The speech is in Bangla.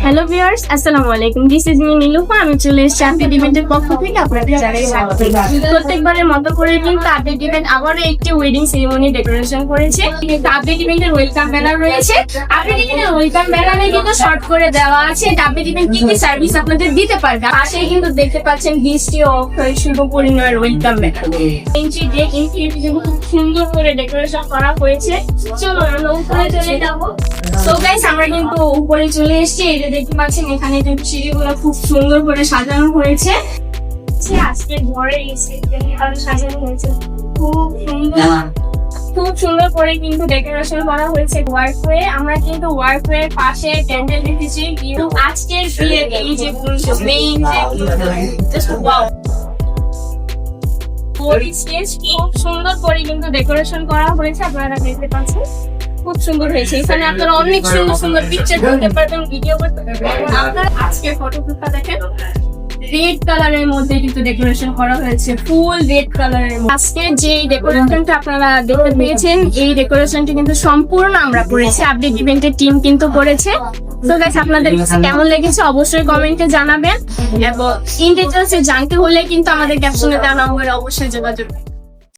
হ্যালো ভিউয়ার্স, আসসালামু আলাইকুম। This is me Nilufa. আমি চলে এসেছি আপডেট ইভেন্টের পক্ষ থেকে আপনাদের জানাই স্বাগত। প্রত্যেকবারের মতো করে কিন্তু আপডেট ইভেন্ট আবারও একটি ওয়েডিং সেরিমনি ডেকোরেশন করেছে। কিন্তু আপডেট ইভেন্টের ওয়েলকাম ব্যানার রয়েছে। আপডেট ইভেন্টের ওয়েলকাম ব্যানারে কিন্তু শর্ট করে দেওয়া আছে আপডেট ইভেন্ট কি কি সার্ভিস আপনাদের দিতে পারবে। পাশে কিন্তু দেখতে পাচ্ছেন বৃষ্টি ও শুভ পরিণয়ের ওয়েলকাম ব্যানার। এন্ট্রি ডেট কিন্তু খুব সুন্দর করে ডেকোরেশন করা হয়েছে। চলো আমরা উপরে চলে যাবো। সো গাইস, আমরা কিন্তু উপরে চলে এসেছি। এই যে দেখতে পাচ্ছেন এখানে কিন্তু সিঁড়িগুলো খুব সুন্দর করে সাজানো হয়েছে। আজকে ঘরে এসে সাজানো হয়েছে খুব সুন্দর করে কিন্তু ডেকোরেশন করা হয়েছে ওয়ার্কওয়ে। আমরা কিন্তু ওয়ার্কওয়ে পাশে প্যান্ডেল রেখেছি। কিন্তু আজকের বিয়ের এই যে মেইন জাস্ট ওয়াও, স্টেজ খুব সুন্দর করে কিন্তু ডেকোরেশন করা হয়েছে। আপনারা দেখতে পাচ্ছেন খুব সুন্দর হয়েছে। এখানে আপনারা অনেক সুন্দর সুন্দর পিকচার করতে পারবেন, ভিডিও করতে পারবেন। আপনারা আজকে ফটোগ্রাফটা দেখেন, রেড কালারের মধ্যে কিন্তু ডেকোরেশন করা হয়েছে, ফুল রেড কালারের। আজকে যে ডেকোরেশনটা আপনারা দেখতে পেয়েছেন, এই ডেকোরেশনটি কিন্তু সম্পূর্ণ আমরা করেছি, আপডেট ইভেন্টের টিম কিন্তু করেছে। তো গাইস, আপনাদের কাছে কেমন লেগেছে অবশ্যই কমেন্টে জানাবেন এবং ইন ডিটেইলসে জানতে হলে কিন্তু আমাদের ক্যাপশনে দেওয়া নম্বরে অবশ্যই যোগাযোগ করবেন।